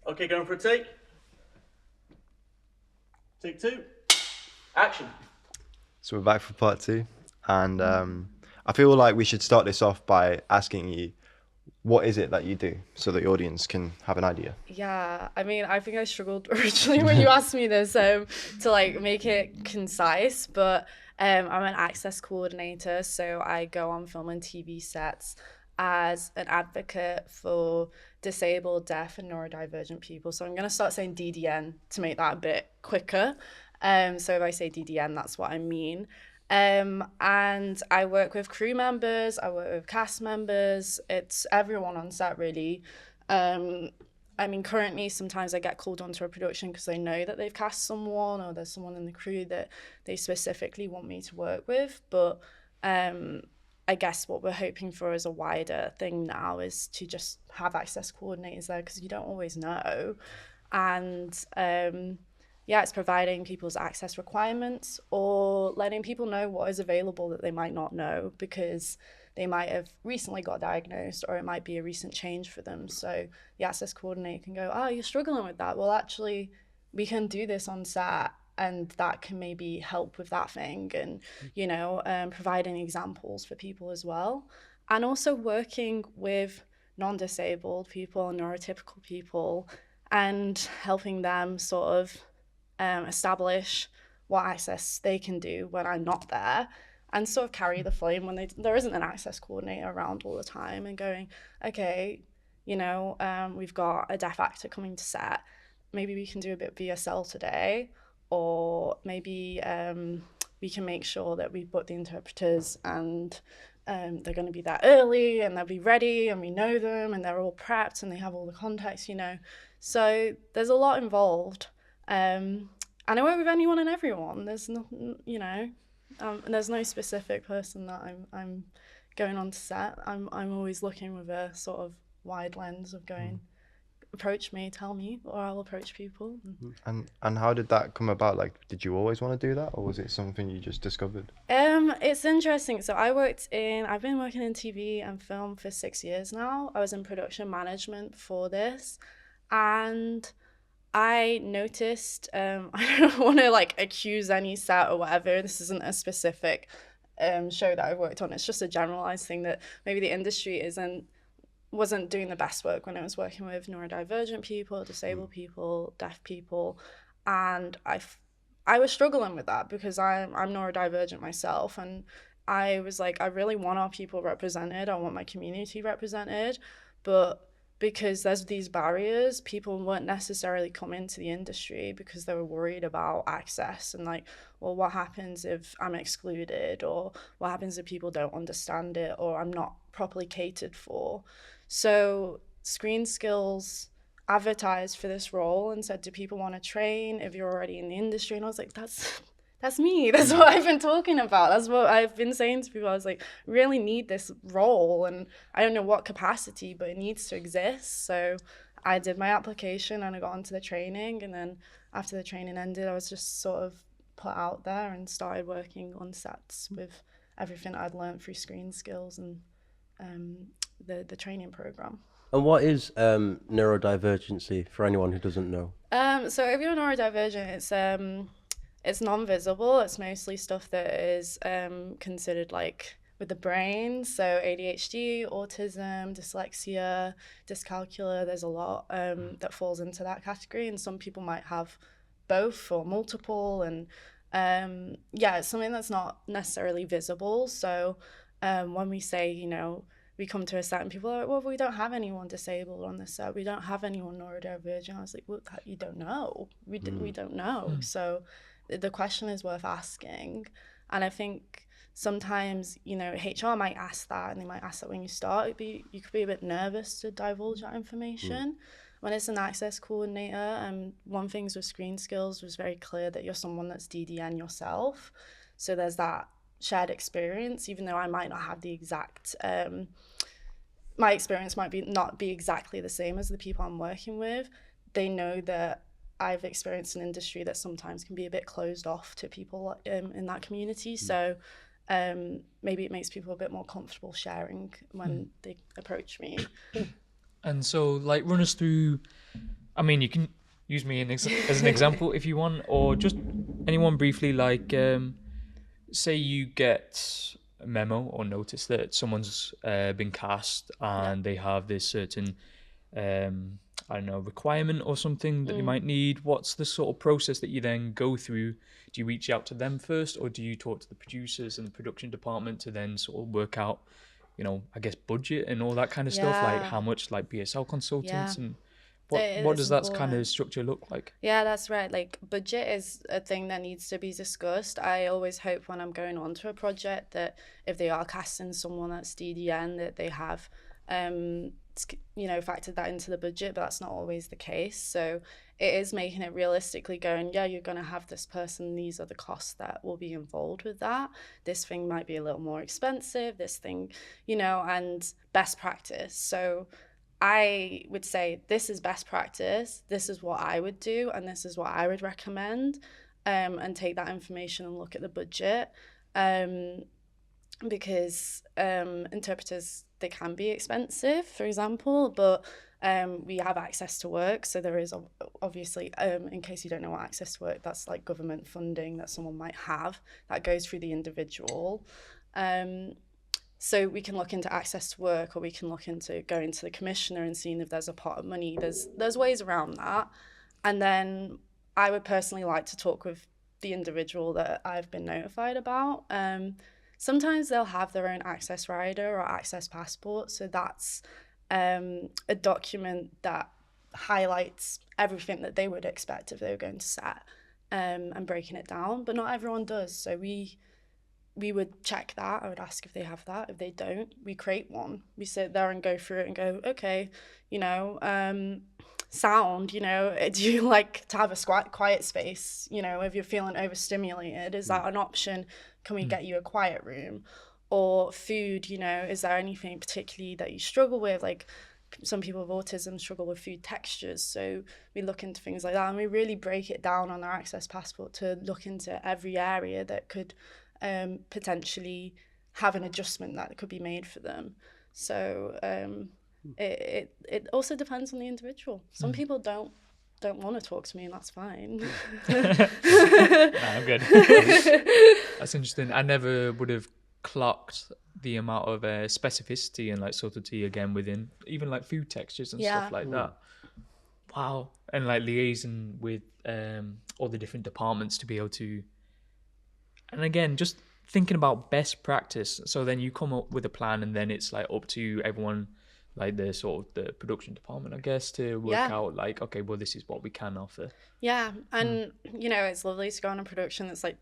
Okay, going for a take. Take two. Action. So we're back for part two, and I feel like we should start this off by asking you, what is it that you do, so that the audience can have an idea? Yeah, I mean, I think I struggled originally when you asked me this to like make it concise, but I'm an access coordinator, so I go on film and TV sets as an advocate for disabled, deaf, and neurodivergent people. So I'm going to start saying DDN to make that a bit quicker. So if I say DDN, that's what I mean. And I work with crew members, I work with cast members, it's everyone on set really. I mean, currently sometimes I get called onto a production because they know that they've cast someone or there's someone in the crew that they specifically want me to work with. But I guess what we're hoping for as a wider thing now is to just have access coordinators there because you don't always know. And yeah, it's providing people's access requirements or letting people know what is available that they might not know because they might have recently got diagnosed or it might be a recent change for them. So the access coordinator can go, oh, you're struggling with that. Well, actually, we can do this on set and that can maybe help with that thing and, you know, providing examples for people as well. And also working with non-disabled people and neurotypical people and helping them sort of establish what access they can do when I'm not there and sort of carry the flame when there isn't an access coordinator around all the time and going, okay, you know, we've got a deaf actor coming to set. Maybe we can do a bit of VSL today, or maybe we can make sure that we book the interpreters and they're going to be there early and they'll be ready and we know them and they're all prepped and they have all the contacts, you know. So there's a lot involved. And I work with anyone and everyone. There's no, you know, there's no specific person that I'm going on to set. I'm always looking with a sort of wide lens of going, approach me, tell me, or I'll approach people. And how did that come about? Like, did you always want to do that, or was it something you just discovered? It's interesting. So I've been working in TV and film for 6 years now. I was in production management before this, and I noticed, I don't want to like accuse any set or whatever, this isn't a specific show that I've worked on, it's just a generalized thing that maybe the industry wasn't doing the best work when I was working with neurodivergent people, disabled people, deaf people, and I was struggling with that because I'm neurodivergent myself, and I was like, I really want our people represented, I want my community represented, but because there's these barriers, people weren't necessarily coming to the industry because they were worried about access and like, well, what happens if I'm excluded, or what happens if people don't understand it, or I'm not properly catered for. So Screen Skills advertised for this role and said, do people want to train if you're already in the industry? And I was like, that's me. That's what I've been talking about. That's what I've been saying to people. I was like, really need this role, and I don't know what capacity, but it needs to exist. So I did my application and I got onto the training, and then after the training ended, I was just sort of put out there and started working on sets with everything I'd learned through Screen Skills and the training program. And what is neurodivergency for anyone who doesn't know? So if you're neurodivergent, it's non-visible. It's mostly stuff that is considered like with the brain. So ADHD, autism, dyslexia, dyscalculia, there's a lot that falls into that category. And some people might have both or multiple. And yeah, it's something that's not necessarily visible. So when we say, you know, we come to a set and people are like, well, we don't have anyone disabled on this set. We don't have anyone neurodivergent. I was like, well, you don't know. We don't know. So the question is worth asking. And I think sometimes, you know, HR might ask that, and they might ask that when you start. You could be a bit nervous to divulge that information. When it's an access coordinator, one thing with Screen Skills was very clear that you're someone that's DDN yourself. So there's that shared experience, even though I might not have the exact, my experience might not be exactly the same as the people I'm working with. They know that I've experienced an industry that sometimes can be a bit closed off to people in that community. So maybe it makes people a bit more comfortable sharing when they approach me. And so, like, run us through, I mean, you can use me as an example if you want, or just anyone briefly. Like, say you get a memo or notice that someone's been cast and they have this certain, I don't know, requirement or something that they might need. What's the sort of process that you then go through? Do you reach out to them first, or do you talk to the producers and the production department to then sort of work out, you know, I guess budget and all that kind of stuff, like how much like BSL consultants and what does that kind of structure look like? Yeah, that's right. Like, budget is a thing that needs to be discussed. I always hope when I'm going on to a project that if they are casting someone that's DDN, that they have, you know, factored that into the budget, but that's not always the case. So it is making it realistically going, yeah, you're going to have this person, these are the costs that will be involved with that. This thing might be a little more expensive, this thing, you know, and best practice. So I would say this is best practice, this is what I would do, and this is what I would recommend, and take that information and look at the budget, because interpreters, they can be expensive, for example, but we have access to work. So there is obviously, in case you don't know what access to work, that's like government funding that someone might have that goes through the individual. So we can look into access to work, or we can look into going to the commissioner and seeing if there's a pot of money. There's ways around that. And then I would personally like to talk with the individual that I've been notified about. Sometimes they'll have their own access rider or access passport. So that's a document that highlights everything that they would expect if they were going to set, and breaking it down. But not everyone does. So we would check that. I would ask if they have that. If they don't, we create one. We sit there and go through it and go, okay, you know, sound, you know, do you like to have a quiet space? You know, if you're feeling overstimulated, is that an option? Can we get you a quiet room? Or food, you know, is there anything particularly that you struggle with? Like, some people with autism struggle with food textures. So we look into things like that, and we really break it down on our access passport to look into every area that could potentially have an adjustment that could be made for them. So it also depends on the individual. Some people don't want to talk to me, and that's fine. Nah, I'm good. That's interesting. I never would have clocked the amount of specificity and like subtlety again within even like food textures and stuff like that. Wow. And like liaising with all the different departments to be able to, and again, just thinking about best practice. So then you come up with a plan, and then it's like up to everyone, like the sort of the production department, I guess, to work out like, okay, well, this is what we can offer. Yeah. And you know, it's lovely to go on a production that's like,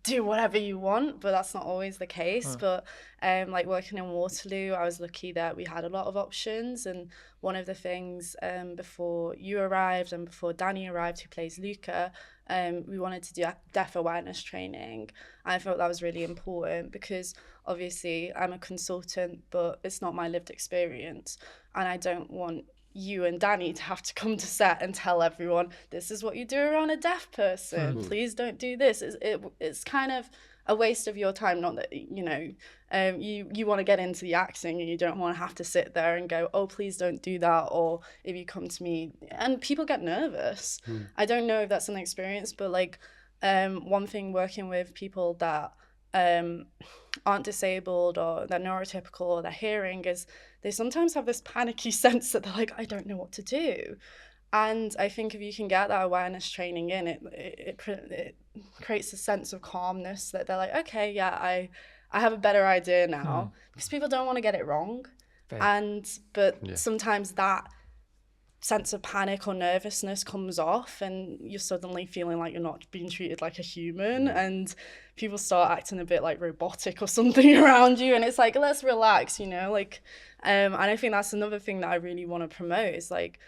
do whatever you want, but that's not always the case. But like working in Waterloo, I was lucky that we had a lot of options. And one of the things before you arrived and before Danny arrived, who plays Luca, we wanted to do deaf awareness training. I felt that was really important because obviously I'm a consultant, but it's not my lived experience, and I don't want you and Danny to have to come to set and tell everyone, this is what you do around a deaf person. Please don't do this. It's kind of a waste of your time. Not that, you know, you want to get into the acting, and you don't want to have to sit there and go, oh, please don't do that. Or if you come to me, and people get nervous. I don't know if that's an experience, but like one thing working with people that aren't disabled or they're neurotypical or they're hearing is they sometimes have this panicky sense that they're like, I don't know what to do. And I think if you can get that awareness training in, it creates a sense of calmness that they're like, okay, yeah, I have a better idea now, because people don't want to get it wrong. But sometimes that sense of panic or nervousness comes off, and you're suddenly feeling like you're not being treated like a human, and people start acting a bit like robotic or something around you, and it's like, let's relax, you know, like and I think that's another thing that I really want to promote is like,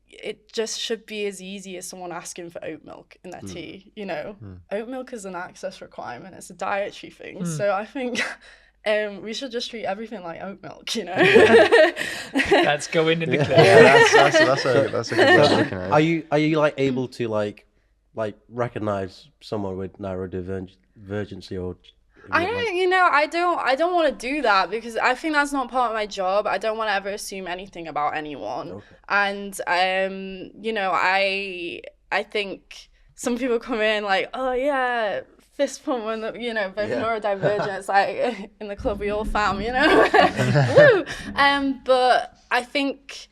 it just should be as easy as someone asking for oat milk in their tea, you know. Oat milk is an access requirement, it's a dietary thing. So I think we should just treat everything like oat milk, you know. That's going in the clip. That's a good way of looking at it. Are you like able to like recognize someone with neurodivergency, or I don't, I don't want to do that because I think that's not part of my job. I don't want to ever assume anything about anyone. Okay. And, I think some people come in like, oh yeah, fist pump when, both neurodivergent. It's like in the club we all fam, Woo! But I think,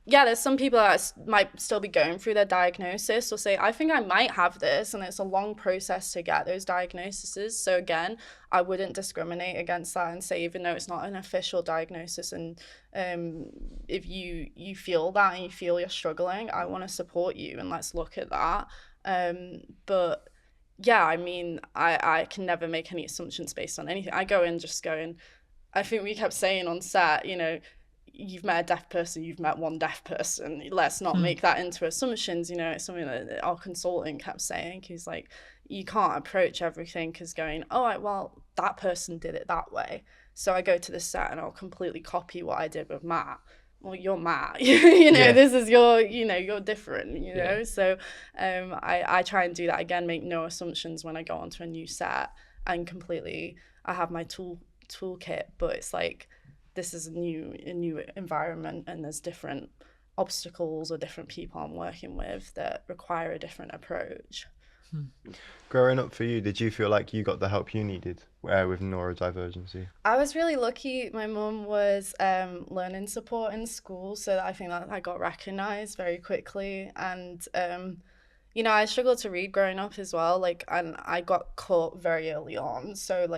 there's some people that might still be going through their diagnosis or say, I think I might have this, and it's a long process to get those diagnoses. So again, I wouldn't discriminate against that and say, even though it's not an official diagnosis, and if you feel that and you feel you're struggling, I want to support you and let's look at that. But yeah, I mean, I can never make any assumptions based on anything. I go in just going, I think we kept saying on set, you've met a deaf person, you've met one deaf person. Let's not make that into assumptions. It's something that our consultant kept saying. He's like, you can't approach everything as going, well, that person did it that way. So I go to the set and I'll completely copy what I did with Matt. Well, you're Matt, this is you're different, So I try and do that again, make no assumptions when I go onto a new set, and completely, I have my toolkit, but it's like, this is a new environment, and there's different obstacles or different people I'm working with that require a different approach. Growing up for you, did you feel like you got the help you needed with neurodivergency? I was really lucky. My mum was learning support in school, so I think that I got recognised very quickly. And I struggled to read growing up as well, and I got caught very early on. So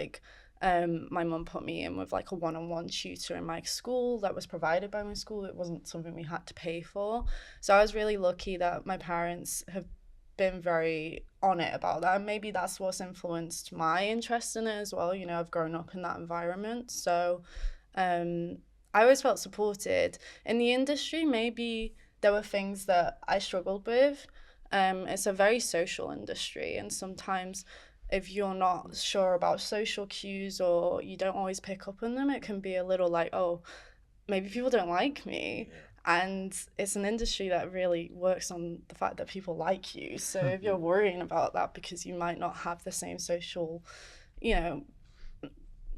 my mum put me in with a one-on-one tutor in my school that was provided by my school. It wasn't something we had to pay for. So I was really lucky that my parents have been very on it about that, and maybe that's what's influenced my interest in it as well. I've grown up in that environment, so I always felt supported. In the industry, maybe there were things that I struggled with. It's a very social industry, and sometimes if you're not sure about social cues or you don't always pick up on them, it can be a little like, oh, maybe people don't like me. And it's an industry that really works on the fact that people like you. So if you're worrying about that because you might not have the same social,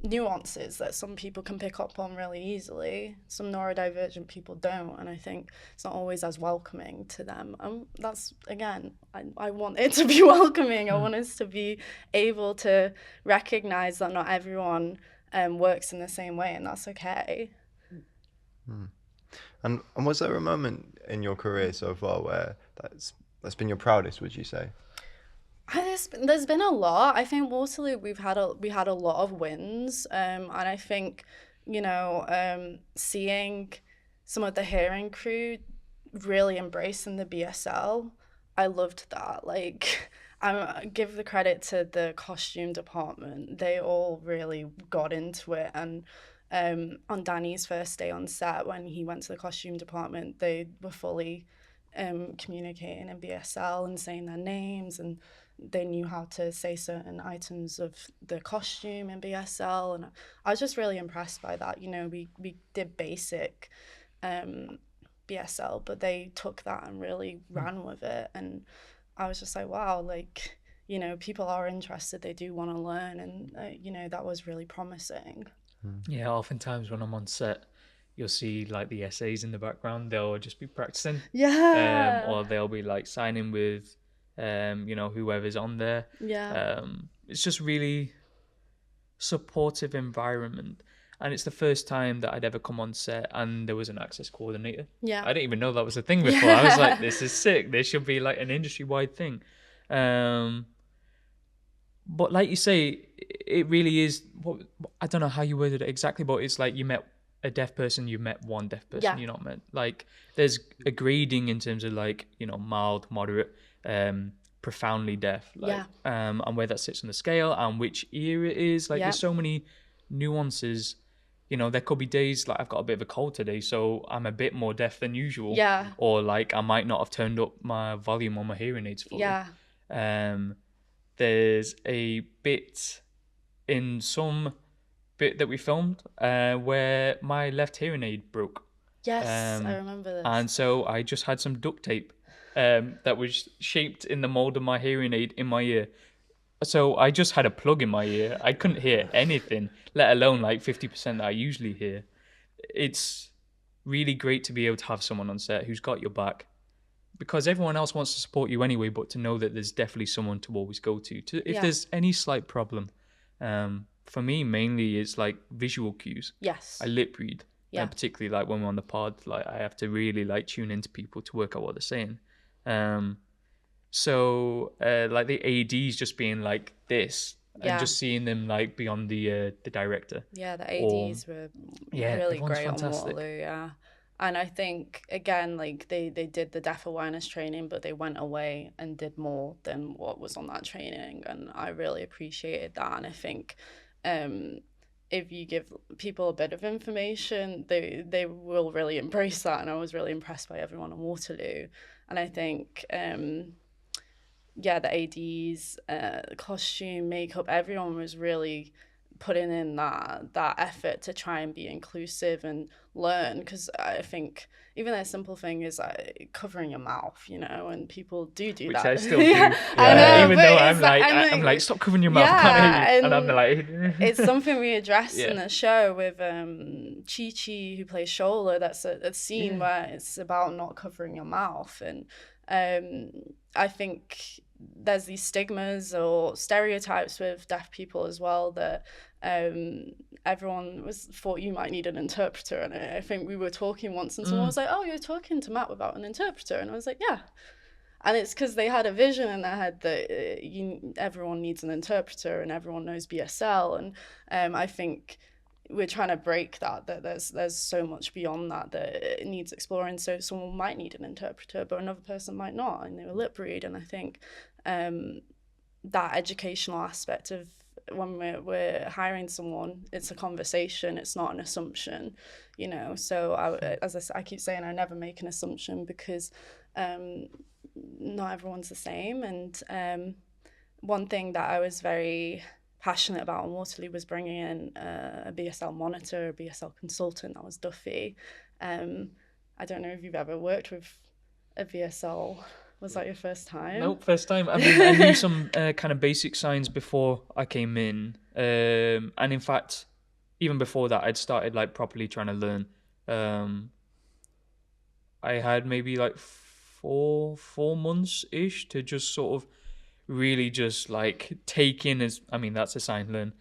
nuances that some people can pick up on really easily, some neurodivergent people don't. And I think it's not always as welcoming to them. That's, again, I want it to be welcoming. I want us to be able to recognize that not everyone works in the same way, and that's okay. And was there a moment in your career so far where that's been your proudest, would you say? There's been a lot. I think Waterloo, we had a lot of wins, and I think seeing some of the hearing crew really embracing the BSL, I loved that. I give the credit to the costume department. They all really got into it, and on Danny's first day on set, when he went to the costume department, they were fully communicating in BSL and saying their names, and they knew how to say certain items of the costume in BSL, and I was just really impressed by that. We did basic BSL, but they took that and really ran with it, and I was just like, wow, people are interested, they do want to learn, and that was really promising. Yeah, oftentimes when I'm on set, you'll see the essays in the background. They'll just be practicing. Yeah. Or they'll be signing with, whoever's on there. Yeah. It's just really supportive environment. And it's the first time that I'd ever come on set and there was an access coordinator. Yeah. I didn't even know that was a thing before. I was like, this is sick. This should be an industry-wide thing. But like you say, it really is, I don't know how you worded it exactly, but it's you met a deaf person, you met one deaf person, Yeah. you're not met. There's a grading in terms of mild, moderate, profoundly deaf, and where that sits on the scale and which ear it is. There's so many nuances. There could be days I've got a bit of a cold today, so I'm a bit more deaf than usual. Yeah. Or I might not have turned up my volume on my hearing aids fully. Yeah. There's a bit in some bit that we filmed where my left hearing aid broke. Yes, I remember this. And so I just had some duct tape that was shaped in the mold of my hearing aid in my ear. So I just had a plug in my ear. I couldn't hear anything, let alone like 50% that I usually hear. It's really great to be able to have someone on set who's got your back, because everyone else wants to support you anyway, but to know that there's definitely someone to always go to if there's any slight problem. For me, mainly it's like visual cues. Yes. I lip read. And particularly like when we're on the pod, like I have to really like tune into people to work out what they're saying. So like the ADs just being like this, and just seeing them like beyond the director. Yeah, the ADs were really great fantastic. On Waterloo, yeah. And I think, again, like they did the deaf awareness training, but they went away and did more than what was on that training. And I really appreciated that. And I think if you give people a bit of information, they will really embrace that. And I was really impressed by everyone on Waterloo. And I think, the ADs, costume, makeup, everyone was really putting in that effort to try and be inclusive and learn, because I think even a simple thing is covering your mouth, and people do Which that. I still do. I know, even though I'm like, stop covering your mouth, can't hear you. And I'm like, it's something we addressed in the show with Chi-Chi, who plays Shola. That's a scene where it's about not covering your mouth, and I think there's these stigmas or stereotypes with deaf people as well that everyone thought you might need an interpreter. And I think we were talking once and someone was like, oh, you're talking to Matt without an interpreter. And I was like, yeah. And it's because they had a vision in their head that everyone needs an interpreter and everyone knows BSL. And I think we're trying to break that there's so much beyond that it needs exploring. So someone might need an interpreter, but another person might not, and they will lip read. And I think that educational aspect of when we're hiring someone, it's a conversation, it's not an assumption, So I keep saying I never make an assumption, because not everyone's the same. And one thing that I was very passionate about on Waterloo was bringing in a BSL monitor, a BSL consultant. That was Duffy. I don't know if you've ever worked with a BSL. Was that your first time? Nope, first time. I mean, I knew some kind of basic signs before I came in. And in fact, even before that, I'd started like properly trying to learn. I had maybe like four months-ish to just sort of really just like take in that's a sign learn,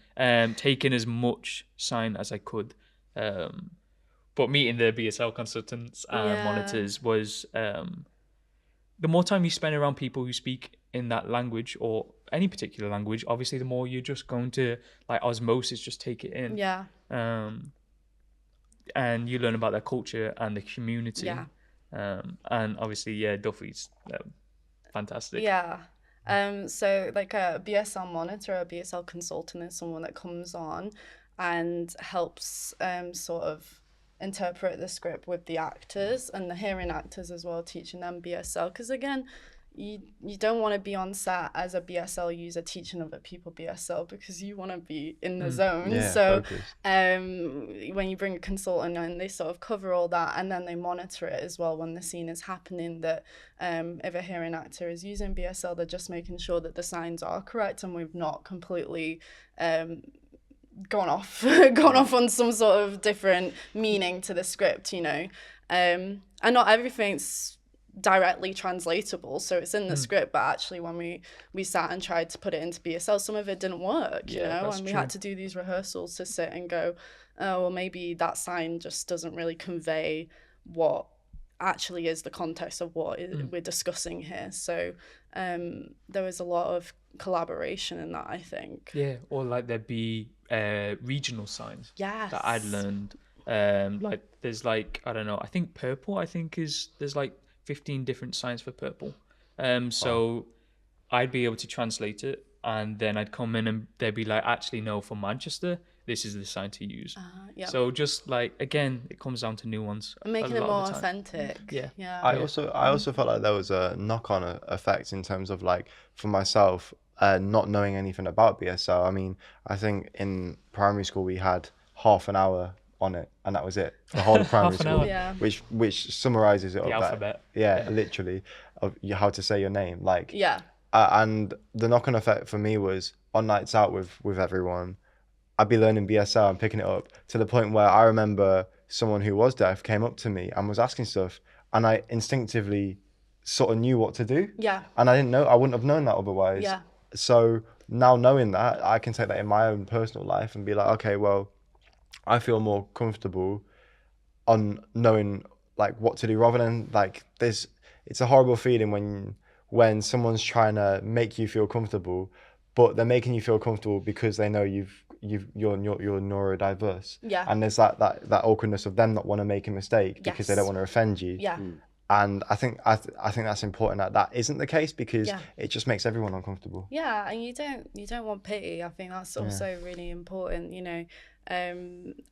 take in as much sign as I could. But meeting the BSL consultants and monitors was, the more time you spend around people who speak in that language or any particular language, obviously the more you're just going to like osmosis, just take it in. Yeah. And you learn about their culture and the community. Yeah. And obviously, Duffy's fantastic. Yeah. So like a BSL monitor, a BSL consultant is someone that comes on and helps sort of interpret the script with the actors and the hearing actors as well, teaching them BSL. Because again, you don't want to be on set as a BSL user teaching other people BSL, because you want to be in the zone. So when you bring a consultant in, they sort of cover all that, and then they monitor it as well when the scene is happening, that if a hearing actor is using BSL, they're just making sure that the signs are correct and we've not completely gone off on some sort of different meaning to the script, and not everything's directly translatable, so it's in the script, but actually when we sat and tried to put it into BSL, some of it didn't work, and we had to do these rehearsals to sit and go, oh well, maybe that sign just doesn't really convey what actually is the context of what we're discussing here. So there was a lot of collaboration in that, I think. Or like there'd be regional signs that I'd learned, like there's like, I don't know, I think purple, there's like 15 different signs for purple. So I'd be able to translate it, and then I'd come in and they'd be like, actually no, for Manchester this is the sign to use. So just like, again, it comes down to nuance, making it more authentic. I also felt like there was a knock-on effect in terms of like, for myself, not knowing anything about BSL. I mean, I think in primary school we had half an hour on it, and that was it, the whole of primary school, which summarizes it. The alphabet. Literally, of how to say your name. Like, And the knock-on effect for me was on nights out with everyone, I'd be learning BSL and picking it up to the point where I remember someone who was deaf came up to me and was asking stuff, and I instinctively sort of knew what to do. Yeah. And I wouldn't have known that otherwise. Yeah. So now knowing that, I can take that in my own personal life and be like, okay, well, I feel more comfortable on knowing like what to do rather than like this. It's a horrible feeling when someone's trying to make you feel comfortable, but they're making you feel comfortable because they know you're neurodiverse. Yeah. And there's that awkwardness of them not want to make a mistake because they don't want to offend you. Yeah. And I think that's important that isn't the case, because it just makes everyone uncomfortable. Yeah, and you don't want pity. I think that's also really important. You know,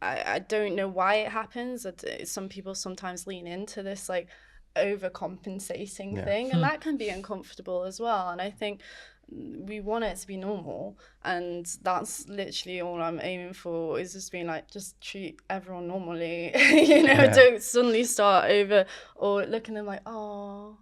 I don't know why it happens. Some people sometimes lean into this like overcompensating thing, and that can be uncomfortable as well. And I think we want it to be normal, and that's literally all I'm aiming for, is just being like, just treat everyone normally. You know, don't suddenly start over or looking at them like, oh,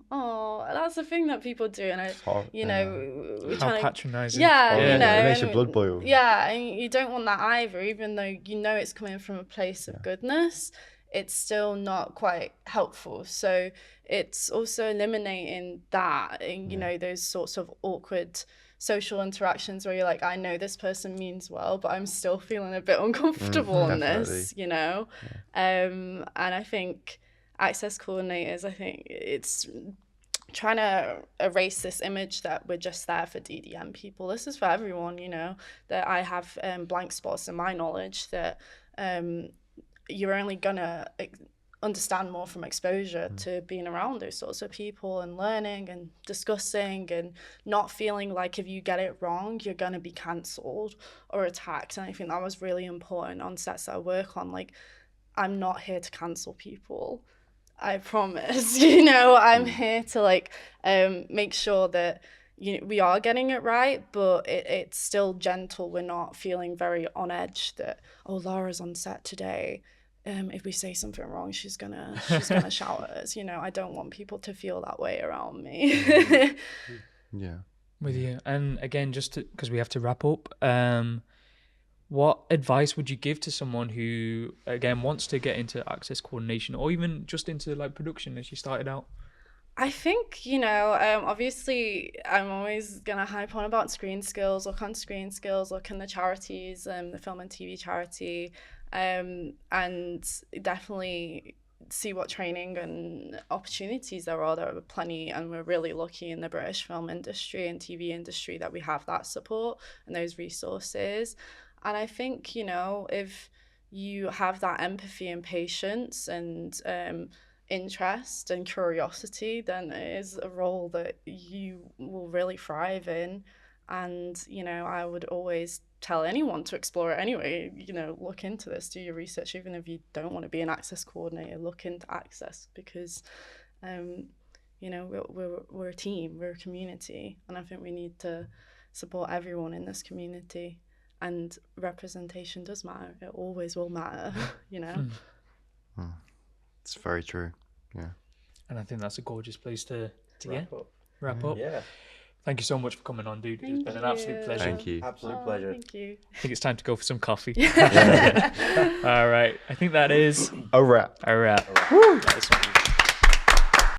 that's the thing that people do. And you know, we're How trying patronizing. you know, it makes your and- blood boil. yeah, and you don't want that either, even though you know it's coming from a place of goodness. It's still not quite helpful. So it's also eliminating that, and, you know, those sorts of awkward social interactions where you're like, I know this person means well, but I'm still feeling a bit uncomfortable in this, you know? And I think access coordinators, I think it's trying to erase this image that we're just there for DDM people. This is for everyone, you know, that I have blank spots in my knowledge that you're only gonna understand more from exposure to being around those sorts of people and learning and discussing and not feeling like if you get it wrong, you're gonna be cancelled or attacked. And I think that was really important on sets that I work on. Like, I'm not here to cancel people. I promise. You know, I'm here to like make sure that we are getting it right, but it's still gentle. We're not feeling very on edge that, oh, Lara's on set today. If we say something wrong, she's gonna shout at us. You know, I don't want people to feel that way around me. Yeah. With you. And again, just because we have to wrap up, what advice would you give to someone who, again, wants to get into access coordination or even just into like production as you started out? I think, you know, obviously I'm always going to hype on about screen skills, look on screen skills, look in the charities, the film and TV charity, and definitely see what training and opportunities there are. There are plenty, and we're really lucky in the British film industry and TV industry that we have that support and those resources. And I think, you know, if you have that empathy and patience and interest and curiosity, then it is a role that you will really thrive in. And, you know, I would always tell anyone to explore it anyway. You know, look into this, do your research. Even if you don't want to be an access coordinator, look into access, because you know, we're a team, we're a community, and I think we need to support everyone in this community. And representation does matter. It always will matter, you know. It's very true. Yeah. And I think that's a gorgeous place to Wrap up. wrap up. Yeah. Thank you so much for coming on, dude. It's been an absolute pleasure. Thank you. Absolute pleasure. Thank you. I think it's time to go for some coffee. All right. I think that is A wrap. a wrap. That is something.